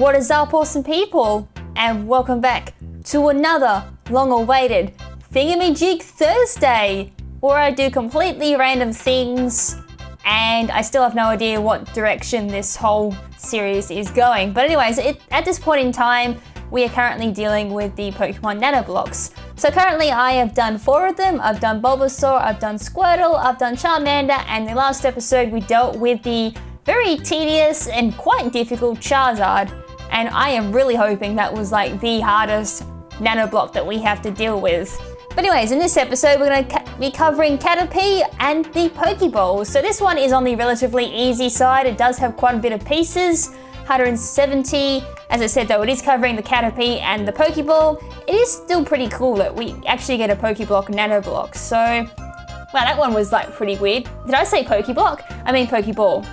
What is up, awesome people? And welcome back to another long-awaited Thingamajig Thursday, where I do completely random things and I still have no idea what direction this whole series is going. But anyways, at this point in time, we are currently dealing with the Pokemon Nanoblocks. So currently I have done 4 of them. I've done Bulbasaur, I've done Squirtle, I've done Charmander, and the last episode we dealt with the very tedious and quite difficult Charizard. And I am really hoping that was like the hardest Nanoblock that we have to deal with. But anyways, in this episode we're going to be covering Caterpie and the Pokeball. So this one is on the relatively easy side. It does have quite a bit of pieces, 170. As I said though, it is covering the Caterpie and the Pokeball. It is still pretty cool that we actually get a Pokeblock Nanoblock. So, wow, that one was like pretty weird. Did I say Pokeblock? I mean Pokeball.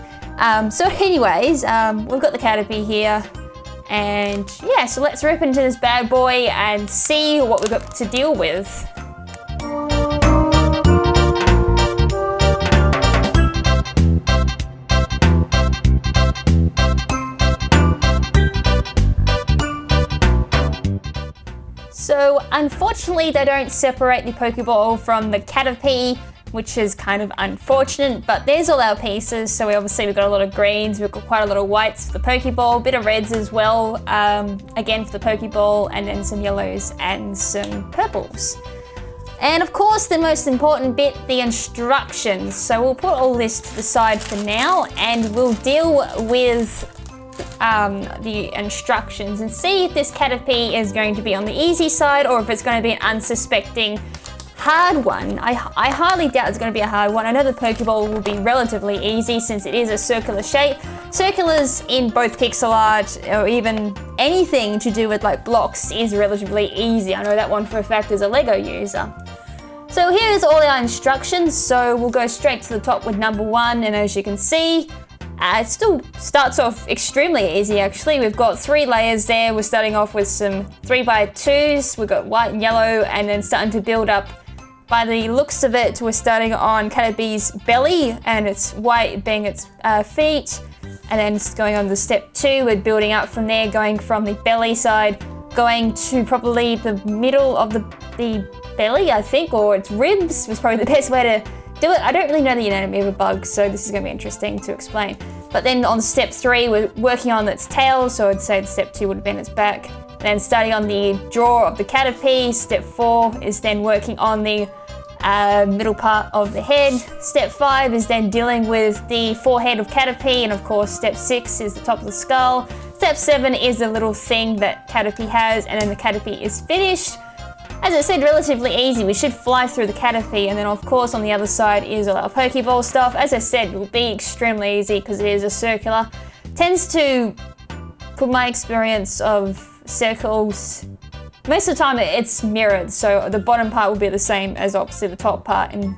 So anyways, we've got the Caterpie here. And yeah, so let's rip into this bad boy and see what we've got to deal with. So unfortunately they don't separate the Pokeball from the Caterpie, which is kind of unfortunate, but there's all our pieces. So we've got a lot of greens, we've got quite a lot of whites for the Pokeball, a bit of reds as well, again for the Pokeball, and then some yellows and some purples. And of course, the most important bit, the instructions. So we'll put all this to the side for now, and we'll deal with the instructions and see if this Caterpie is going to be on the easy side or if it's going to be an unsuspecting hard one. I highly doubt it's going to be a hard one. I know the Pokeball will be relatively easy since it is a circular shape. Circulars in both pixel art or even anything to do with like blocks is relatively easy. I know that one for a fact as a Lego user. So here's all our instructions. So we'll go straight to the top with number 1, and as you can see, it still starts off extremely easy actually. We've got 3 layers there. We're starting off with some 3x2s. We've got white and yellow, and then starting to build up. By the looks of it, we're starting on Caterpie's belly, and it's white being its feet, and then it's going on to step 2. We're building up from there, going from the belly side, going to probably the middle of the belly, I think, or its ribs was probably the best way to do it. I don't really know the anatomy of a bug, so this is going to be interesting to explain. But then on step 3, we're working on its tail, so I'd say step 2 would have been its back. And then starting on the jaw of the Caterpie, step 4 is then working on the middle part of the head. Step 5 is then dealing with the forehead of Caterpie, and of course step 6 is the top of the skull. Step 7 is the little thing that Caterpie has, and then the Caterpie is finished. As I said, relatively easy. We should fly through the Caterpie, and then of course on the other side is all our Pokeball stuff. As I said, it will be extremely easy because it is a circular. Tends to, from my experience of circles, most of the time it's mirrored, so the bottom part will be the same as obviously the top part, and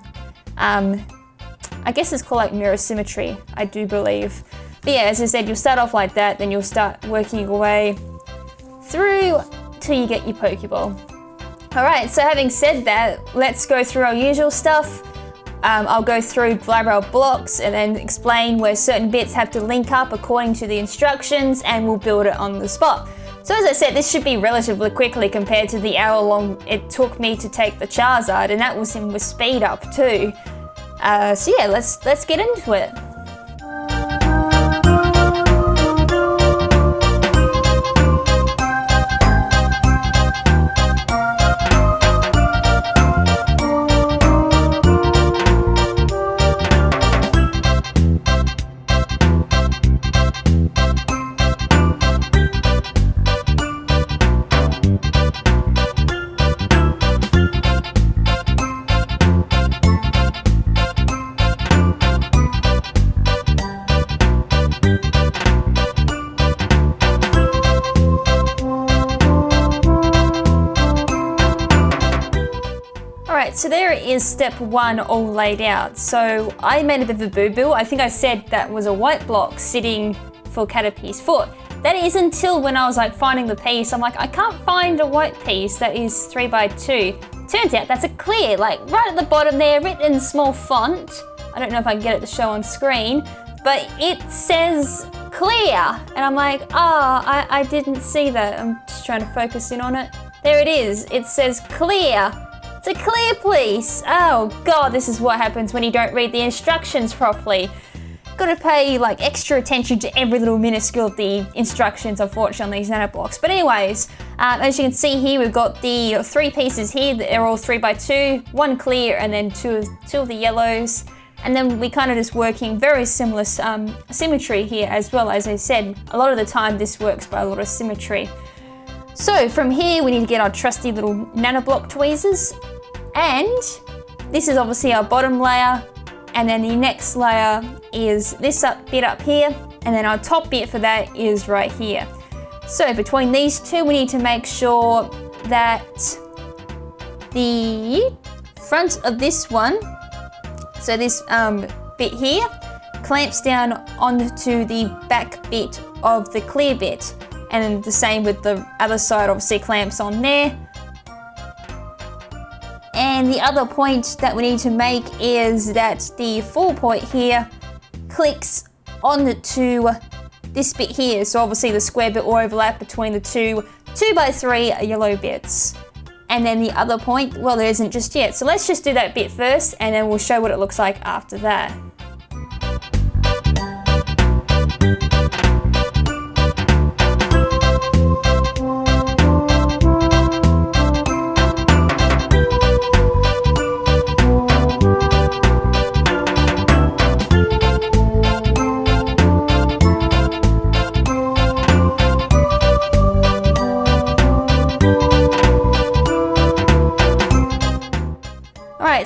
I guess it's called like mirror symmetry, I do believe. But yeah, as I said, you'll start off like that, then you'll start working your way through till you get your Pokeball. Alright, so having said that, let's go through our usual stuff. I'll go through our blocks and then explain where certain bits have to link up according to the instructions, and we'll build it on the spot. So as I said, this should be relatively quickly compared to the hour long it took me to take the Charizard, and that was in with speed up too. So yeah, let's get into it. So there is step 1 all laid out. So I made a bit of a boo-boo. I think I said that was a white block sitting for Caterpie's foot. That is until when I was like finding the piece, I'm like, I can't find a white piece that is 3x2. Turns out that's a clear, like right at the bottom there, written in small font. I don't know if I can get it to show on screen, but it says clear. And I'm like, oh, I didn't see that. I'm just trying to focus in on it. There it is. It says clear. It's a clear piece. Oh God, this is what happens when you don't read the instructions properly. Got to pay like extra attention to every little minuscule of the instructions, unfortunately, on these nanoblocks. But anyways, as you can see here, we've got the 3 pieces here. They're all 3x2, 1 clear, and then two of the yellows. And then we kind of just working very similar symmetry here as well. As I said, a lot of the time this works by a lot of symmetry. So from here, we need to get our trusty little nanoblock tweezers. And this is obviously our bottom layer. And then the next layer is this bit up here. And then our top bit for that is right here. So between these two, we need to make sure that the front of this one, so this bit here, clamps down onto the back bit of the clear bit. And the same with the other side, obviously clamps on there. And the other point that we need to make is that the 4 point here clicks onto this bit here. So obviously the square bit will overlap between the two 2x3 yellow bits. And then the other point, well, there isn't just yet. So let's just do that bit first and then we'll show what it looks like after that.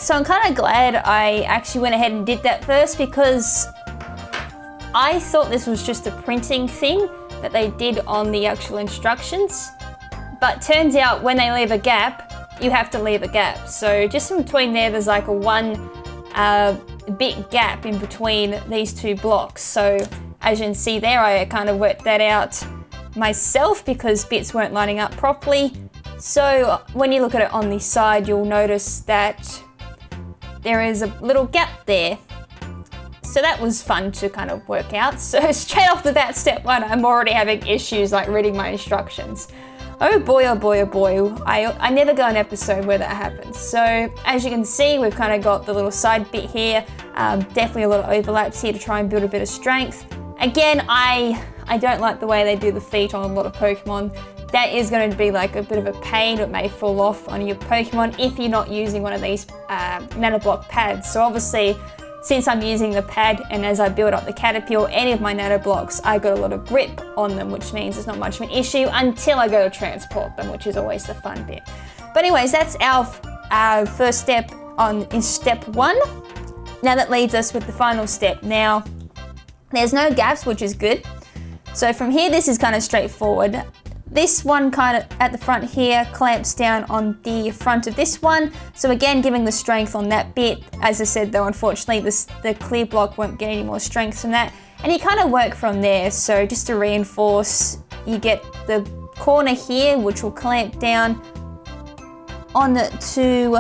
So I'm kind of glad I actually went ahead and did that first, because I thought this was just a printing thing that they did on the actual instructions, but turns out when they leave a gap, you have to leave a gap. So just in between there's like a 1 bit gap in between these 2 blocks. So as you can see there, I kind of worked that out myself because bits weren't lining up properly. So when you look at it on the side, you'll notice that there is a little gap there. So that was fun to kind of work out. So straight off the bat, step 1, I'm already having issues like reading my instructions. Oh boy, oh boy, oh boy. I never go an episode where that happens. So as you can see, we've kind of got the little side bit here. Definitely a lot of overlaps here to try and build a bit of strength. Again, I don't like the way they do the feet on a lot of Pokemon. That is going to be like a bit of a pain. It may fall off on your Pokemon if you're not using one of these nanoblock pads. So obviously, since I'm using the pad and as I build up the Caterpie or any of my nanoblocks, I got a lot of grip on them, which means it's not much of an issue until I go to transport them, which is always the fun bit. But anyways, that's our first step in step 1. Now that leads us with the final step. Now, there's no gaps, which is good. So from here, this is kind of straightforward. This one kind of at the front here clamps down on the front of this one. So again, giving the strength on that bit. As I said though, unfortunately the clear block won't get any more strength from that. And you kind of work from there. So just to reinforce, you get the corner here, which will clamp down onto...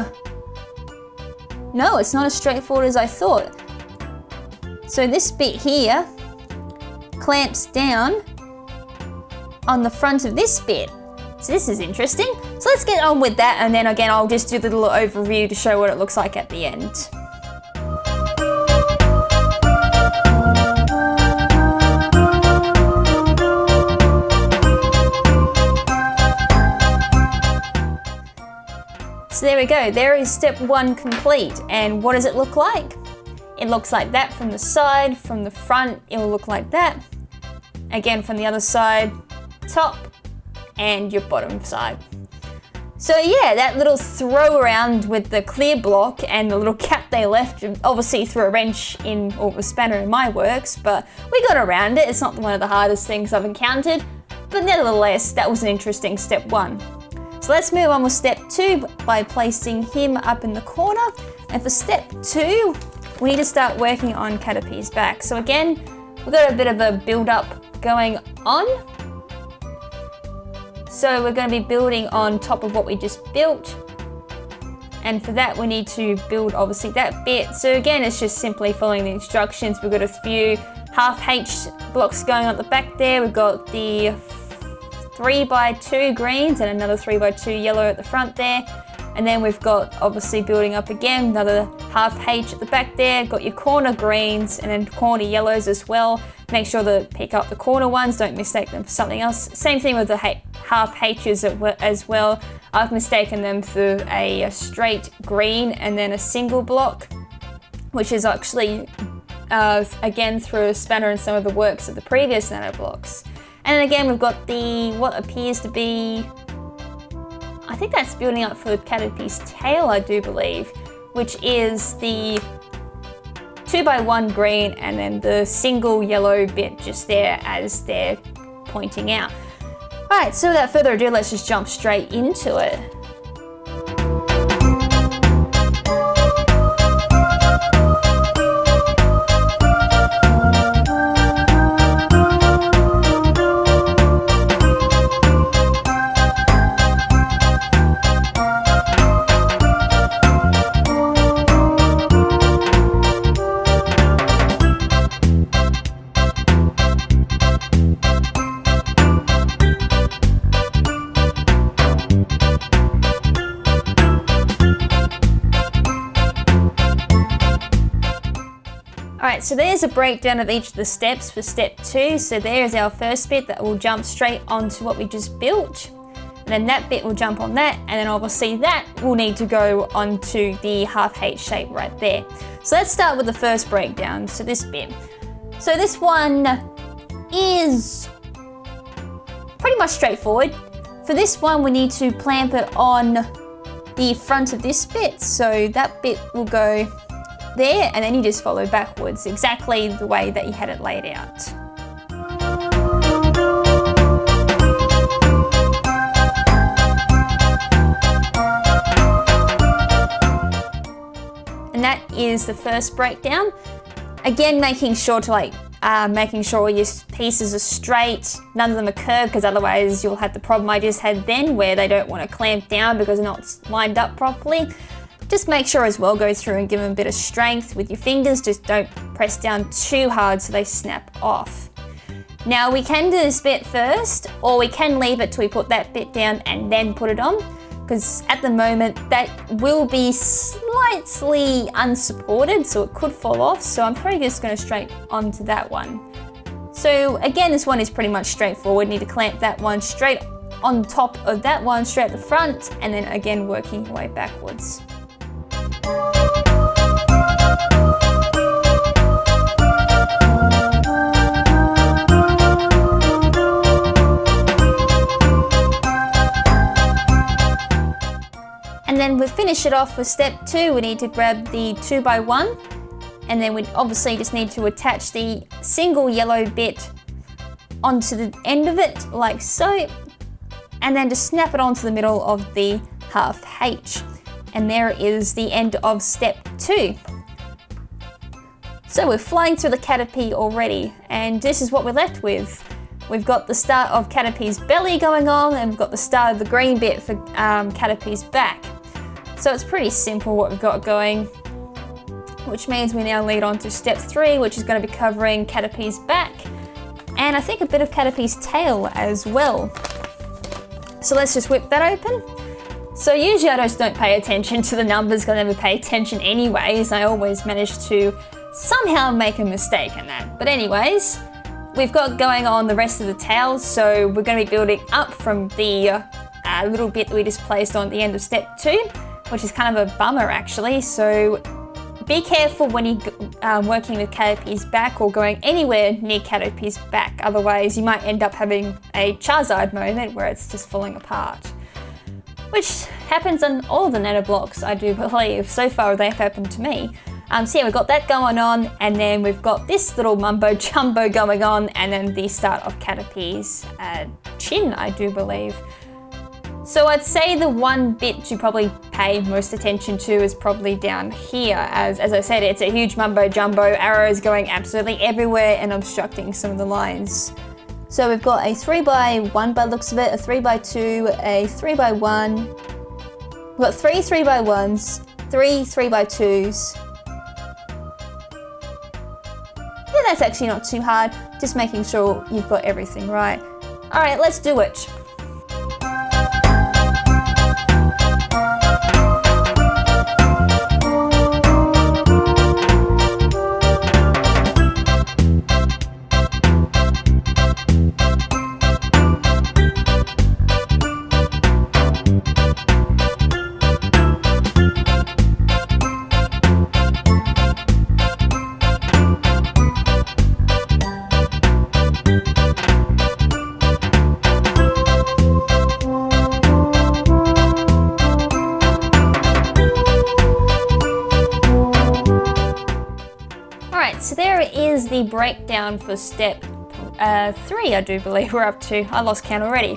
No, it's not as straightforward as I thought. So this bit here clamps down on the front of this bit. So this is interesting. So let's get on with that, and then again I'll just do the little overview to show what it looks like at the end. So there we go, there is step 1 complete. And what does it look like? It looks like that from the side. From the front, it'll look like that. Again, from the other side, top and your bottom side. So yeah, that little throw around with the clear block and the little cap they left obviously threw a wrench in, or a spanner in my works, but we got around it. It's not one of the hardest things I've encountered, but nevertheless, that was an interesting step 1. So let's move on with step 2 by placing him up in the corner. And for step 2, we need to start working on Caterpie's back. So again, we've got a bit of a build up going on. So we're going to be building on top of what we just built. And for that, we need to build obviously that bit. So again, it's just simply following the instructions. We've got a few half H blocks going on at the back there. We've got the 3x2 greens and another 3x2 yellow at the front there. And then we've got obviously building up again, another half H at the back there. Got your corner greens and then corner yellows as well. Make sure to pick up the corner ones, don't mistake them for something else. Same thing with the half H's as well. I've mistaken them for a straight green and then a single block, which is actually, again, through a spanner and some of the works of the previous Nanoblocks. And then again, we've got the, what appears to be, I think that's building up for Caterpie's tail, I do believe, which is the 2x1 green and then the single yellow bit just there as they're pointing out. Alright, so without further ado, let's just jump straight into it. Alright, so there's a breakdown of each of the steps for step 2. So there's our first bit that will jump straight onto what we just built. And then that bit will jump on that, and then obviously that will need to go onto the half H shape right there. So let's start with the first breakdown, so this bit. So this one is pretty much straightforward. For this one, we need to clamp it on the front of this bit. So that bit will go there, and then you just follow backwards, exactly the way that you had it laid out. And that is the first breakdown. Again, making sure to making sure all your pieces are straight, none of them are curved, because otherwise you'll have the problem I just had then where they don't want to clamp down because they're not lined up properly. Just make sure as well, go through and give them a bit of strength with your fingers. Just don't press down too hard so they snap off. Now we can do this bit first, or we can leave it till we put that bit down and then put it on, because at the moment that will be slightly unsupported, so it could fall off. So I'm probably just going to straight onto that one. So again, this one is pretty much straightforward. Need to clamp that one straight on top of that one, straight at the front, and then again working your way backwards. And then we'll finish it off with step 2. We need to grab the 2x1, and then we obviously just need to attach the single yellow bit onto the end of it, like so, and then just snap it onto the middle of the half H. And there is the end of step 2. So we're flying through the Caterpie already, and this is what we're left with. We've got the start of Caterpie's belly going on, and we've got the start of the green bit for Caterpie's back. So it's pretty simple what we've got going, which means we now lead on to step 3, which is going to be covering Caterpie's back, and I think a bit of Caterpie's tail as well. So let's just whip that open. So usually I just don't pay attention to the numbers because I never pay attention anyways. I always manage to somehow make a mistake in that. But anyways, we've got going on the rest of the tail. So we're going to be building up from the little bit that we just placed on at the end of step 2, which is kind of a bummer actually. So be careful when you're working with Caterpie's back or going anywhere near Caterpie's back. Otherwise you might end up having a Charizard moment where it's just falling apart. Which happens on all the Nanoblocks, I do believe. So far they've happened to me. So yeah, we've got that going on, and then we've got this little mumbo jumbo going on, and then the start of Caterpie's chin, I do believe. So I'd say the one bit to probably pay most attention to is probably down here. As I said, it's a huge mumbo jumbo, arrows going absolutely everywhere and obstructing some of the lines. So we've got a 3x1 by the looks of it, a 3x2, a 3x1, We've got 3 3x1s, 3 3x2s. Yeah, that's actually not too hard. Just making sure you've got everything right. All right, let's do it. So there is the breakdown for step 3, I do believe we're up to. I lost count already.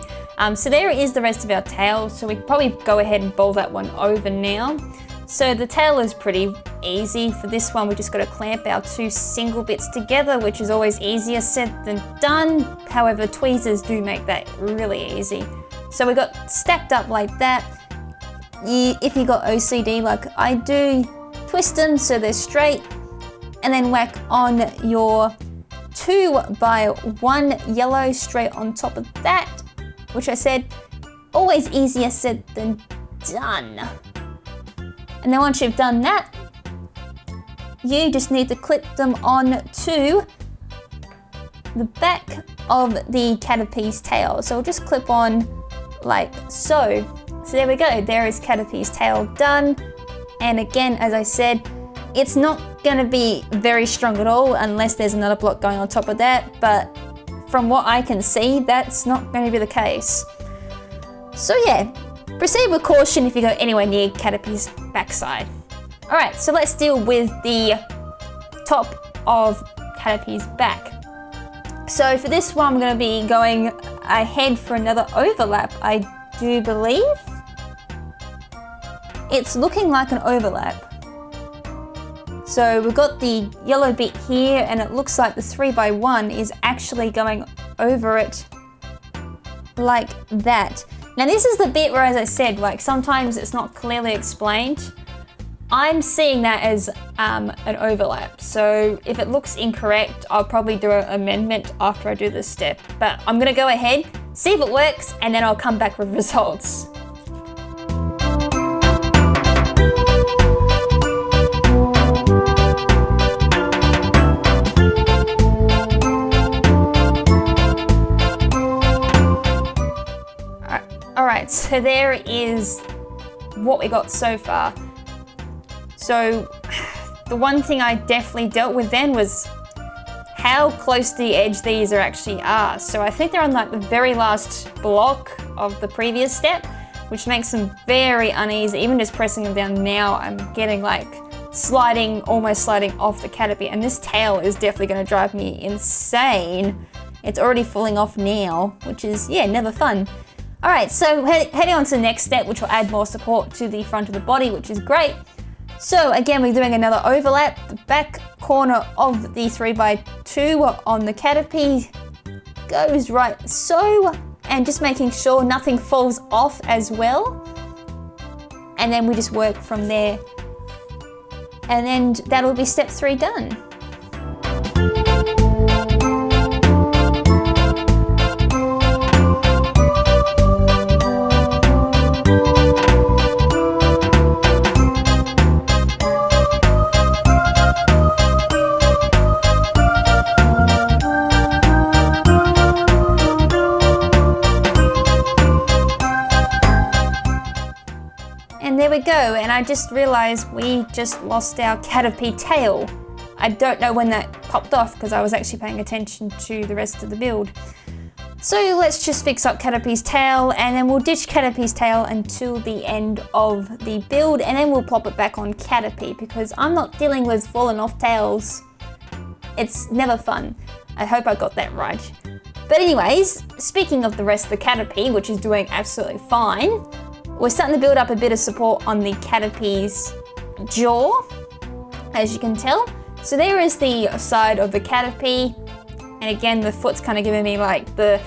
So there is the rest of our tail. So we can probably go ahead and bowl that one over now. So the tail is pretty easy. For this one, we just got to clamp our 2 single bits together, which is always easier said than done. However, tweezers do make that really easy. So we got stacked up like that. If you got OCD like I do, twist them so they're straight. And then whack on your 2x1 yellow straight on top of that, which I said, always easier said than done. And then once you've done that, you just need to clip them on to the back of the Caterpie's tail. So we'll just clip on like so. So there we go, there is Caterpie's tail done. And again, as I said, it's not going to be very strong at all unless there's another block going on top of that, but from what I can see, that's not going to be the case. So yeah, proceed with caution if you go anywhere near Caterpie's backside. Alright, so let's deal with the top of Caterpie's back. So for this one, I'm going to be going ahead for another overlap, I do believe. It's looking like an overlap. So we've got the yellow bit here and it looks like the 3x1 is actually going over it like that. Now this is the bit where, as I said, like sometimes it's not clearly explained. I'm seeing that as an overlap. So if it looks incorrect, I'll probably do an amendment after I do this step. But I'm gonna go ahead, see if it works, and then I'll come back with results. Alright, so there is what we got so far. So the one thing I definitely dealt with then was how close to the edge these actually are. So I think they're on like the very last block of the previous step, which makes them very uneasy. Even just pressing them down now, I'm getting like almost sliding off the Caterpie, and this tail is definitely going to drive me insane. It's already falling off now, which is, yeah, never fun. Alright, so heading on to the next step, which will add more support to the front of the body, which is great. So again, we're doing another overlap. The back corner of the 3x2 on the Caterpie goes right so, and just making sure nothing falls off as well. And then we just work from there. And then that'll be step 3 done. There we go, and I just realized we just lost our Caterpie tail. I don't know when that popped off because I was actually paying attention to the rest of the build. So let's just fix up Caterpie's tail, and then we'll ditch Caterpie's tail until the end of the build, and then we'll plop it back on Caterpie because I'm not dealing with fallen off tails. It's never fun. I hope I got that right. But anyways, speaking of the rest of the Caterpie, which is doing absolutely fine, we're starting to build up a bit of support on the Caterpie's jaw, as you can tell. So there is the side of the Caterpie, and again, the foot's kind of giving me like the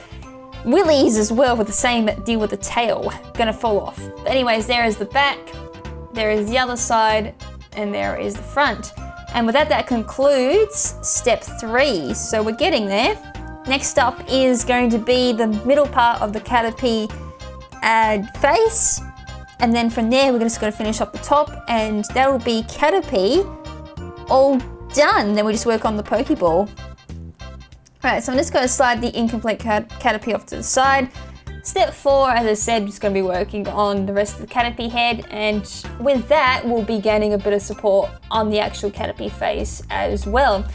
willies as well with the same deal with the tail. Gonna fall off. But anyways, there is the back, there is the other side, and there is the front. And with that, that concludes step 3. So we're getting there. Next up is going to be the middle part of the Caterpie face. And then from there, we're just going to finish off the top, and that will be Caterpie all done. Then we just work on the Pokeball. Alright, so I'm just going to slide the incomplete Caterpie off to the side. Step 4, as I said, just going to be working on the rest of the Caterpie head, and with that, we'll be gaining a bit of support on the actual Caterpie face as well.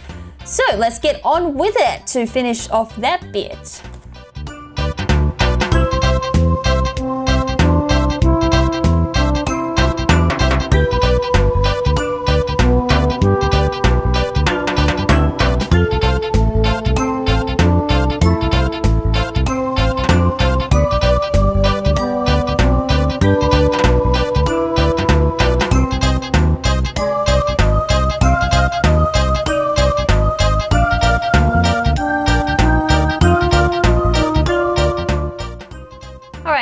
So let's get on with it to finish off that bit.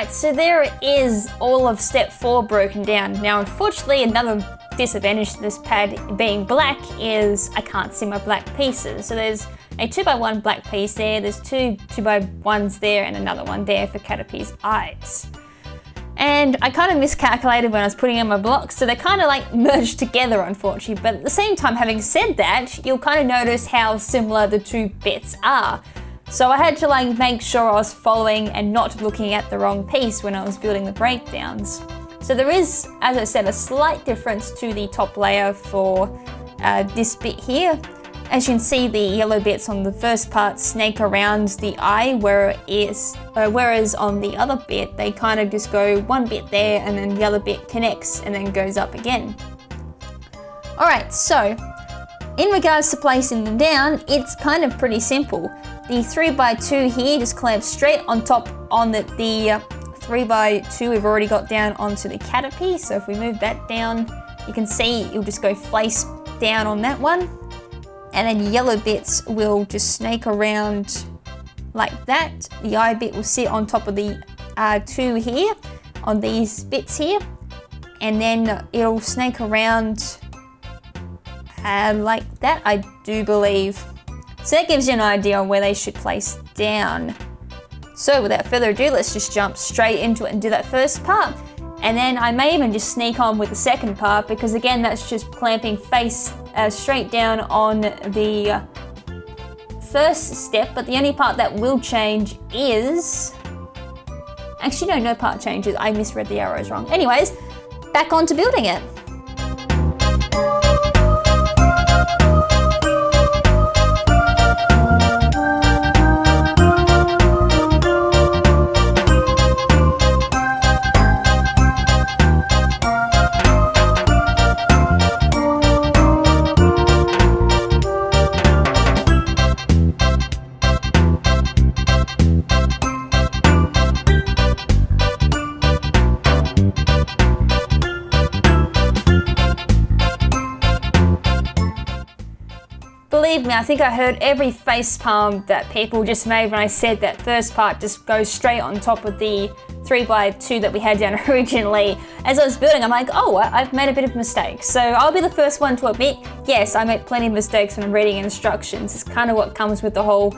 So there is all of step 4 broken down. Now, unfortunately, another disadvantage to this pad being black is I can't see my black pieces. So there's a 2x1 black piece there, there's 2 2x1s there, and another one there for Caterpie's eyes. And I kind of miscalculated when I was putting in my blocks, so they kind of like merged together, unfortunately. But at the same time, having said that, you'll kind of notice how similar the 2 bits are. So I had to like make sure I was following and not looking at the wrong piece when I was building the breakdowns. So there is, as I said, a slight difference to the top layer for this bit here. As you can see, the yellow bits on the first part snake around the eye, whereas on the other bit, they kind of just go one bit there and then the other bit connects and then goes up again. Alright, so in regards to placing them down, it's kind of pretty simple. The 3x2 here just clamps straight on top on the 3x2 we've already got down onto the Caterpie. So if we move that down, you can see it'll just go face down on that one. And then yellow bits will just snake around like that. The eye bit will sit on top of the 2 here, on these bits here. And then it'll snake around like that, I do believe. So that gives you an idea on where they should place down. So without further ado, let's just jump straight into it and do that first part. And then I may even just sneak on with the second part, because again, that's just clamping face straight down on the first step. But the only part that will change is... Actually, no part changes. I misread the arrows wrong. Anyways, back on to building it. Believe me, I think I heard every facepalm that people just made when I said that first part just goes straight on top of the 3x2 that we had down originally. As I was building, I'm like, oh, I've made a bit of a mistake. So I'll be the first one to admit, yes, I make plenty of mistakes when I'm reading instructions. It's kind of what comes with the whole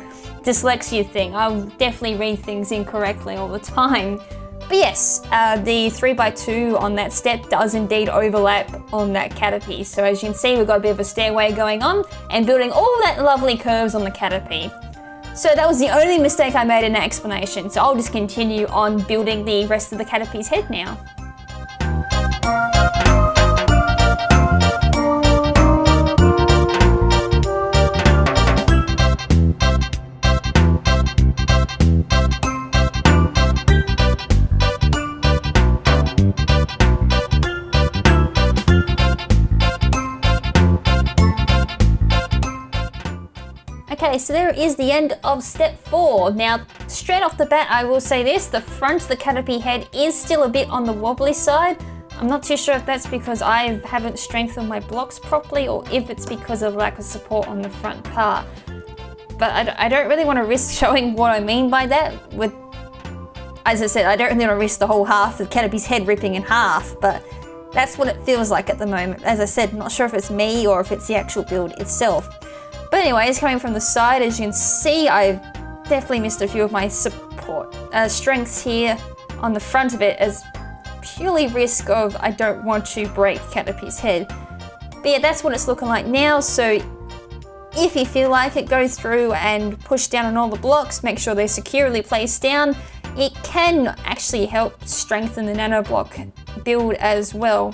dyslexia thing. I'll definitely read things incorrectly all the time. But yes, the 3x2 on that step does indeed overlap on that Caterpie. So as you can see, we've got a bit of a stairway going on and building all that lovely curves on the Caterpie. So that was the only mistake I made in that explanation. So I'll just continue on building the rest of the Caterpie's head now. Okay, so there is the end of step 4. Now, straight off the bat, I will say this, the front of the Caterpie head is still a bit on the wobbly side. I'm not too sure if that's because I haven't strengthened my blocks properly or if it's because of lack of support on the front part. But I don't really want to risk showing what I mean by that with as I said, I don't really want to risk the whole half of Caterpie's head ripping in half, but that's what it feels like at the moment. As I said, not sure if it's me or if it's the actual build itself. But anyways, coming from the side, as you can see, I've definitely missed a few of my support strengths here on the front of it, as purely risk of I don't want to break Caterpie's head. But yeah, that's what it's looking like now. So if you feel like it, go through and push down on all the blocks, make sure they're securely placed down. It can actually help strengthen the Nanoblock build as well.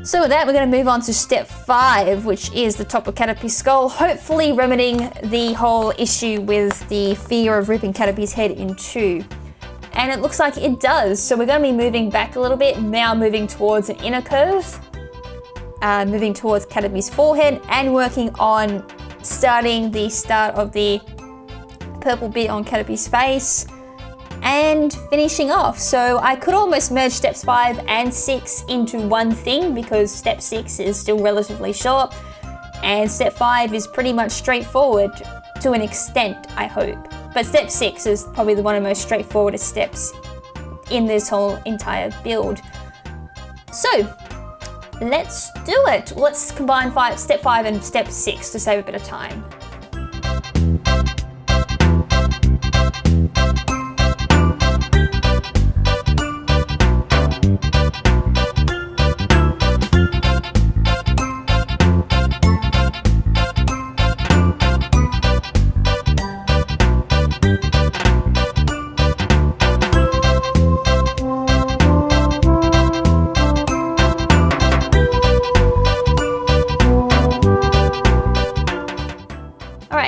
So with that, we're going to move on to step 5, which is the top of Caterpie's skull, hopefully remedying the whole issue with the fear of ripping Caterpie's head in two. And it looks like it does. So we're going to be moving back a little bit, now moving towards an inner curve, moving towards Caterpie's forehead, and working on starting the start of the purple bit on Caterpie's face, and finishing off. So I could almost merge steps 5 and 6 into one thing, because step 6 is still relatively short and step 5 is pretty much straightforward to an extent, I hope. But step 6 is probably one of the most straightforward steps in this whole entire build. So let's do it. Let's combine step 5 and step 6 to save a bit of time.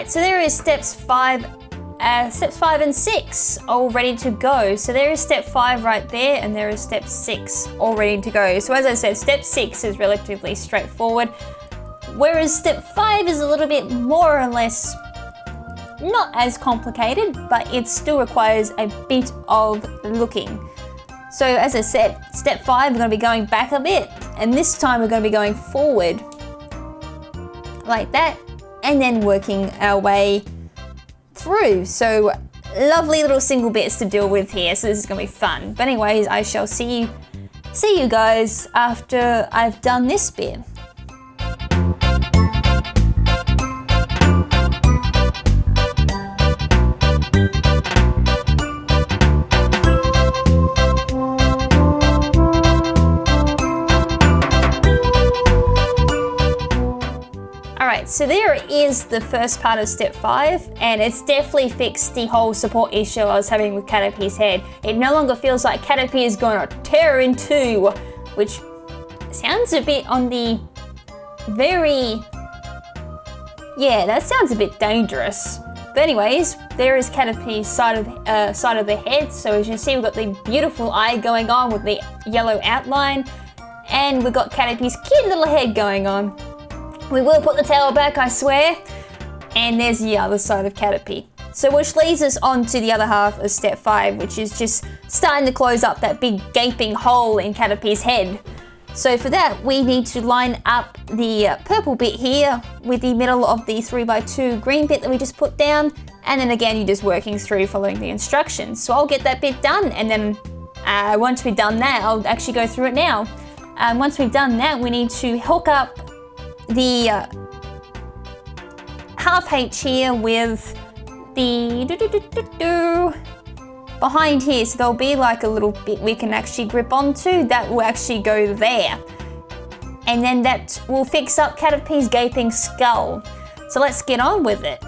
So there is steps 5 and 6 all ready to go. So there is step 5 right there, and there is step 6 all ready to go. So as I said, step 6 is relatively straightforward, whereas step 5 is a little bit more or less not as complicated, but it still requires a bit of looking. So as I said, step 5, we're going to be going back a bit, and this time we're going to be going forward like that, and then working our way through. So lovely little single bits to deal with here, so this is gonna be fun. But anyways, I shall see you guys after I've done this bit. Alright, so there is the first part of step 5, and it's definitely fixed the whole support issue I was having with Caterpie's head. It no longer feels like Caterpie is gonna tear in two, which sounds a bit on the very... yeah, that sounds a bit dangerous. But anyways, there is Caterpie's side of the head, so as you see we've got the beautiful eye going on with the yellow outline, and we've got Caterpie's cute little head going on. We will put the tail back, I swear. And there's the other side of Caterpie. So which leads us on to the other half of step 5, which is just starting to close up that big gaping hole in Caterpie's head. So for that, we need to line up the purple bit here with the middle of the 3x2 green bit that we just put down. And then again, you're just working through following the instructions. So I'll get that bit done, and then once we've done that, I'll actually go through it now. Once we've done that, we need to hook up the half H here with the behind here, so there'll be like a little bit we can actually grip onto that will actually go there, and then that will fix up Caterpie's gaping skull. So let's get on with it.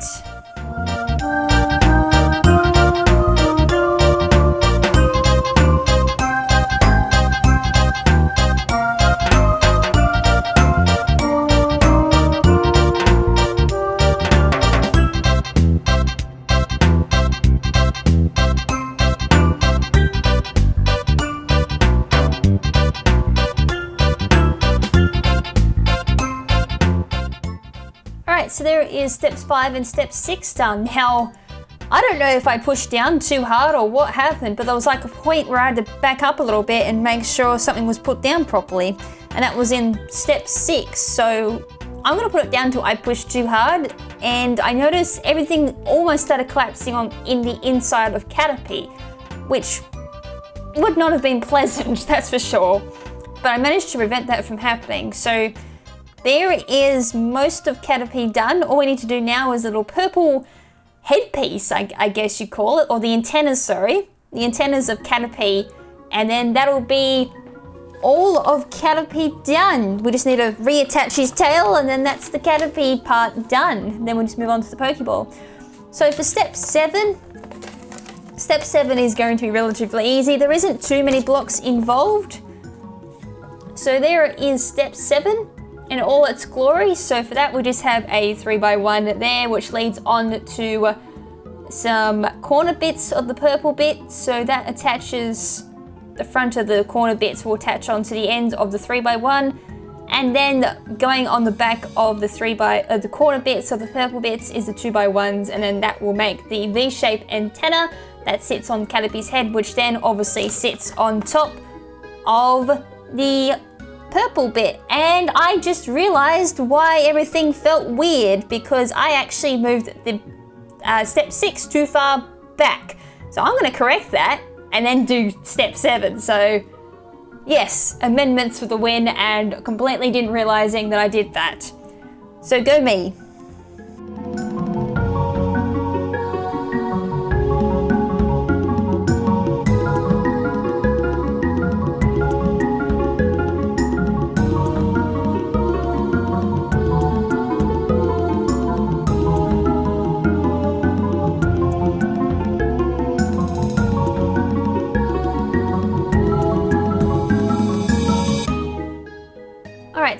So there is steps 5 and step 6 done. Now, I don't know if I pushed down too hard or what happened, but there was like a point where I had to back up a little bit and make sure something was put down properly. And that was in step 6. So I'm gonna put it down to I pushed too hard, and I noticed everything almost started collapsing in the inside of Caterpie, which would not have been pleasant, that's for sure. But I managed to prevent that from happening. So there is most of Caterpie done. All we need to do now is a little purple headpiece, I guess you call it, or the antennas, sorry. The antennas of Caterpie, and then that'll be all of Caterpie done. We just need to reattach his tail, and then that's the Caterpie part done. Then we'll just move on to the Pokeball. So for step 7 is going to be relatively easy. There isn't too many blocks involved. So there is step 7 in all its glory. So for that, we just have a 3x1 there, which leads on to some corner bits of the purple bit. So that attaches, the front of the corner bits will attach onto the end of the 3x1. And then going on the back of the the corner bits of the purple bits is the 2x1s, and then that will make the V-shaped antenna that sits on Caterpie's head, which then obviously sits on top of the purple bit. And I just realized why everything felt weird, because I actually moved the step 6 too far back. So I'm going to correct that and then do step 7. So yes, amendments for the win, and completely didn't realizing that I did that. So go me.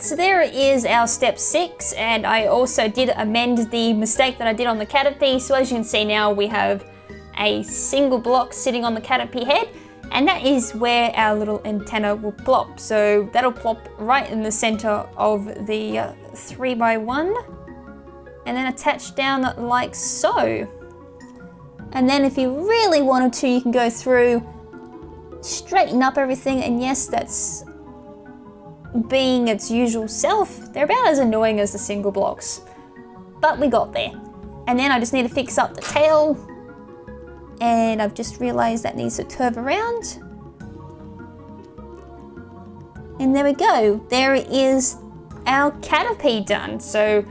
So there is our step 6, and I also did amend the mistake that I did on the Caterpie. So as you can see now, we have a single block sitting on the Caterpie head, and that is where our little antenna will plop. So that'll plop right in the center of the 3x1, and then attach down like so. And then if you really wanted to, you can go through, straighten up everything, and yes, that's being its usual self. They're about as annoying as the single blocks, but we got there. And then I just need to fix up the tail, and I've just realized that needs to curve around. And there we go. There is our Caterpie done. So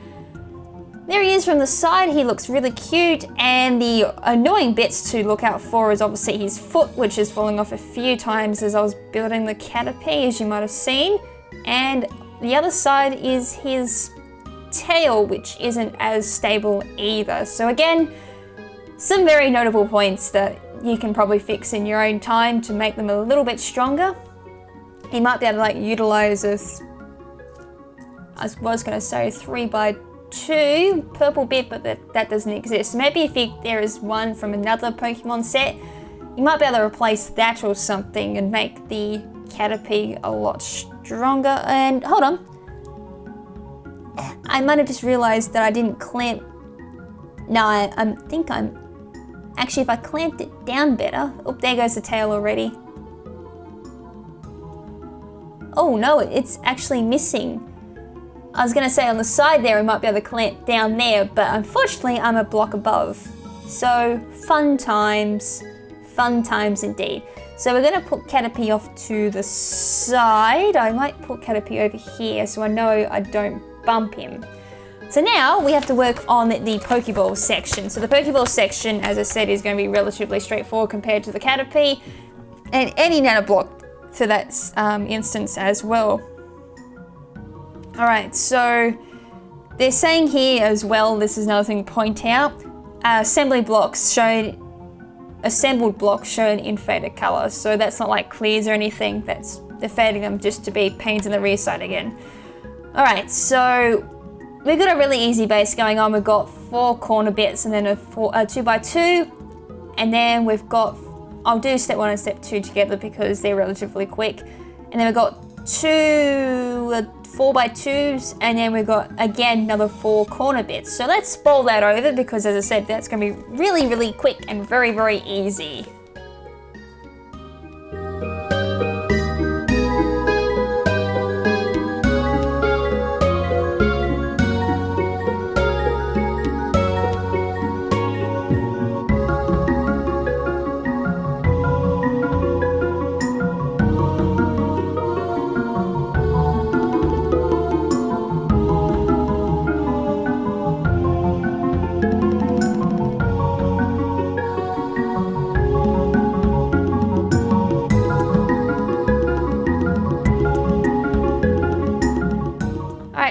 there he is from the side. He looks really cute, and the annoying bits to look out for is obviously his foot, which is falling off a few times as I was building the Caterpie, as you might have seen. And the other side is his tail, which isn't as stable either. So again, some very notable points that you can probably fix in your own time to make them a little bit stronger. He might be able to like utilize a, I was going to say 3x2 purple bit, but that doesn't exist. Maybe if there is one from another Pokemon set, you might be able to replace that or something and make the Caterpie a lot stronger. And hold on, I might have just realized that I didn't clamp. No, I think I'm actually, if I clamped it down better. Oh, there goes the tail already. Oh no, it's actually missing. I was gonna say on the side there I might be able to clamp down there, but unfortunately I'm a block above. So fun times indeed. So we're gonna put Caterpie off to the side. I might put Caterpie over here so I know I don't bump him. So now we have to work on the Pokeball section. So the Pokeball section, as I said, is gonna be relatively straightforward compared to the Caterpie, and any Nanoblock for that instance as well. All right, so they're saying here as well, this is another thing to point out, assembled blocks shown in faded color. So that's not like clears or anything, they're fading them just to be painted in the rear side again. All right, so we've got a really easy base going on. We've got 4 corner bits and then a 2x2, and then we've got, I'll do step 1 and step 2 together because they're relatively quick. And then we've got 2 4x2s, and then we've got again another 4 corner bits. So let's bowl that over because, as I said, that's going to be really, really quick and very, very easy.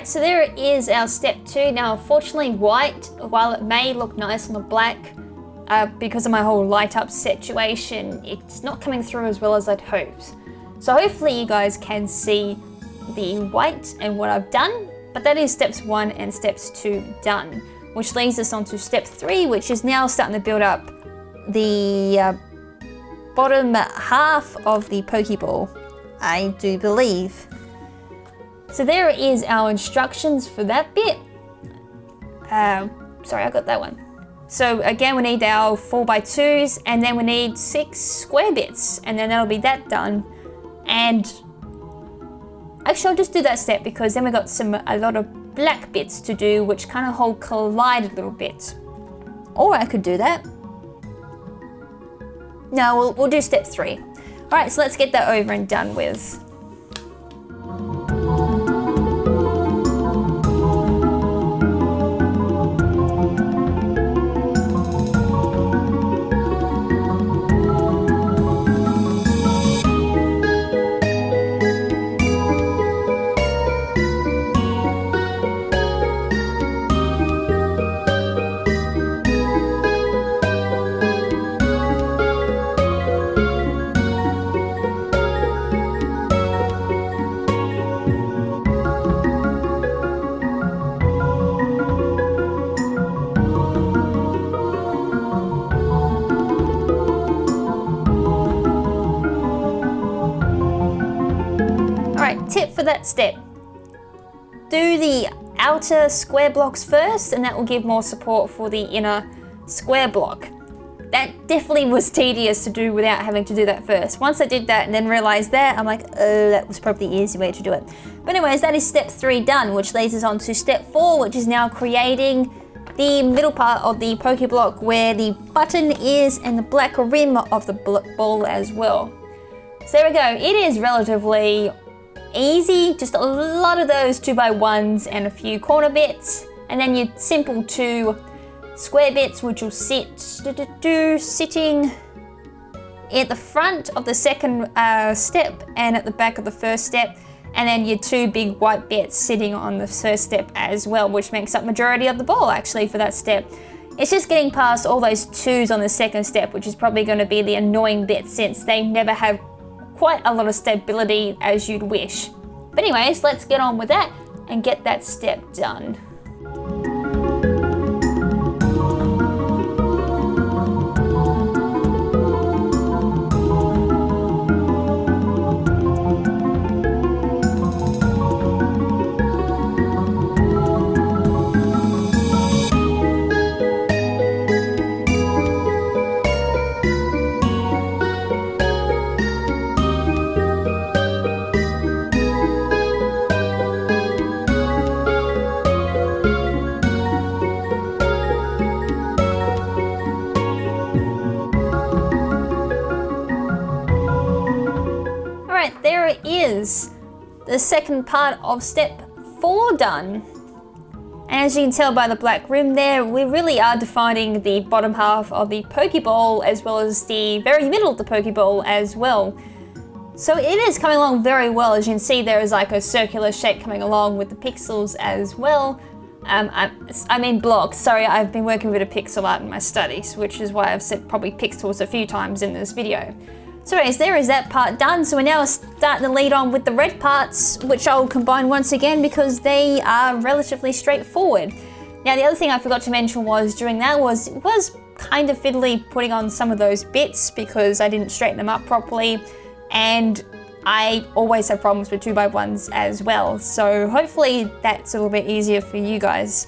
so there is our step 2. Now, unfortunately, white, while it may look nice on the black, because of my whole light up situation, it's not coming through as well as I'd hoped. So hopefully you guys can see the white and what I've done, but that is steps 1 and steps 2 done, which leads us on to step 3, which is now starting to build up the bottom half of the Pokeball, I do believe. So there is our instructions for that bit. Sorry, I got that one. So again, we need our 4x2s, and then we need 6 square bits, and then that'll be that done. And actually, I'll just do that step because then we got a lot of black bits to do, which kind of whole collide a little bit. Or I could do that. No, we'll do step 3. All right, so let's get that over and done with. Tip for that step: do the outer square blocks first, and that will give more support for the inner square block. That definitely was tedious to do without having to do that first. Once I did that and then realized that, I'm like, oh, that was probably the easy way to do it. But anyways, that is step 3 done, which leads us on to step 4, which is now creating the middle part of the Pokeblock where the button is and the black rim of the ball as well. So there we go. It is relatively easy, just a lot of those 2x1s and a few corner bits, and then your simple 2 square bits, which will sit sitting at the front of the second step and at the back of the first step, and then your 2 big white bits sitting on the first step as well, which makes up majority of the ball actually for that step. It's just getting past all those 2s on the second step, which is probably going to be the annoying bit since they never have quite a lot of stability as you'd wish. But anyways, let's get on with that and get that step done. There is the second part of step 4 done. And as you can tell by the black rim there, we really are defining the bottom half of the Pokeball as well as the very middle of the Pokeball as well. So it is coming along very well. As you can see, there is like a circular shape coming along with the pixels as well. I mean blocks, sorry, I've been working with a pixel art in my studies, which is why I've said probably pixels a few times in this video. So anyways, there is that part done. So we're now starting to lead on with the red parts, which I'll combine once again because they are relatively straightforward. Now the other thing I forgot to mention was during that was it was kind of fiddly putting on some of those bits because I didn't straighten them up properly, and I always have problems with 2x1s as well. So hopefully that's a little bit easier for you guys.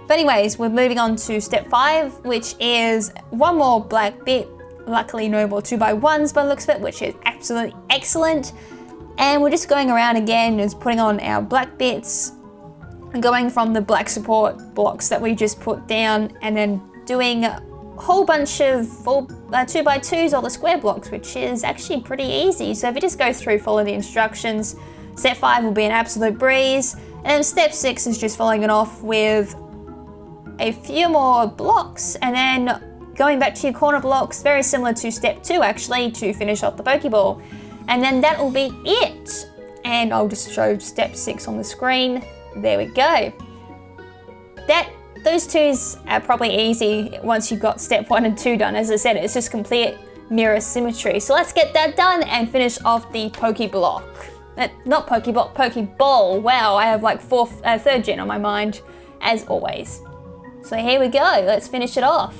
But anyways, we're moving on to step 5, which is one more black bit. Luckily no more 2x1s by the looks of it, which is absolutely excellent. And we're just going around again, just putting on our black bits and going from the black support blocks that we just put down, and then doing a whole bunch of 2x2s or the square blocks, which is actually pretty easy. So if you just go through, follow the instructions, step 5 will be an absolute breeze. And then step 6 is just following it off with a few more blocks, and then going back to your corner blocks, very similar to step 2 actually, to finish off the Pokeball. And then that will be it. And I'll just show step 6 on the screen There we go. Those twos are probably easy once you've got step 1 and 2 done. As I said, it's just complete mirror symmetry. So let's get that done and finish off the pokeblock. Not pokeblock, pokeball. Wow, I have like 3rd gen on my mind, as always. So here we go, let's finish it off.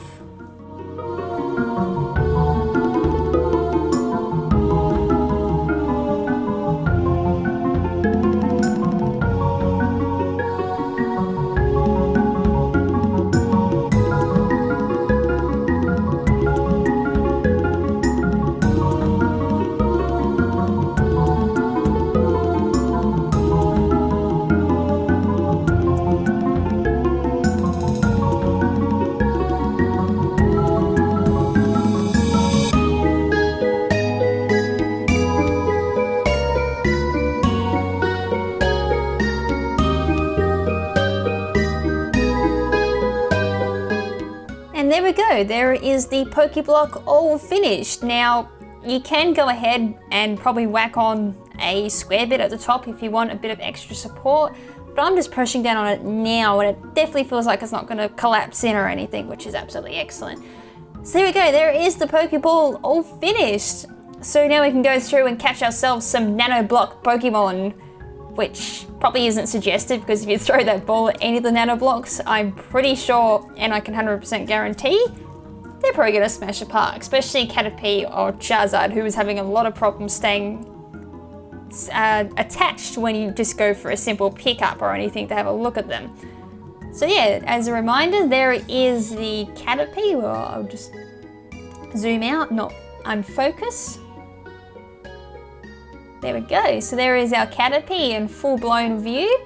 And there we go, there is the pokeblock all finished. Now, you can go ahead and probably whack on a square bit at the top if you want a bit of extra support, but I'm just pushing down on it now and it definitely feels like it's not going to collapse in or anything, which is absolutely excellent. So there we go, there is the pokeball all finished. So now we can go through and catch ourselves some Nanoblock Pokemon, which probably isn't suggested because if you throw that ball at any of the Nanoblocks, I'm pretty sure, and I can 100% guarantee, they're probably gonna smash apart, especially Caterpie or Charizard, who is having a lot of problems staying attached when you just go for a simple pickup or anything to have a look at them. So yeah, as a reminder, there is the Caterpie. Well, I'll just zoom out, not unfocus. There we go, so there is our Caterpie in full-blown view.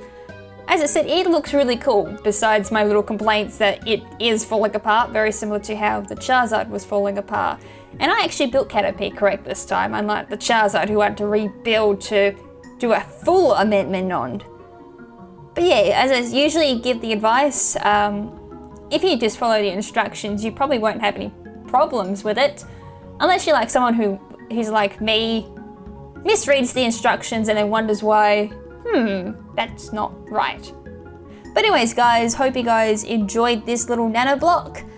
As I said, it looks really cool, besides my little complaints that it is falling apart, very similar to how the Charizard was falling apart. And I actually built Caterpie correct this time, unlike the Charizard who had to rebuild to do a full amendment on. But yeah, as I usually give the advice, if you just follow the instructions, you probably won't have any problems with it, unless you're like someone who's like me, misreads the instructions and then wonders why, that's not right. But anyways guys, hope you guys enjoyed this little Nanoblock.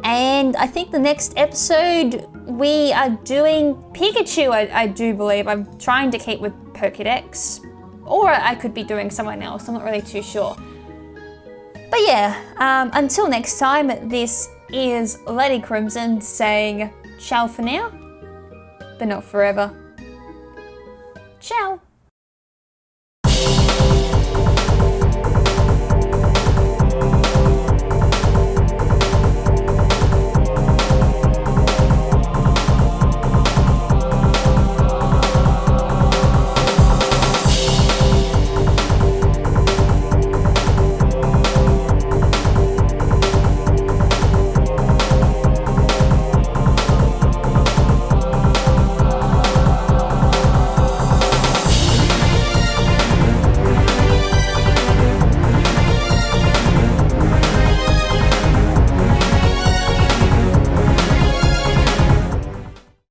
And I think the next episode we are doing Pikachu, I do believe. I'm trying to keep with Pokedex, or I could be doing someone else, I'm not really too sure. But yeah, until next time, this is Lady KrimZen saying ciao for now, but not forever. Ciao!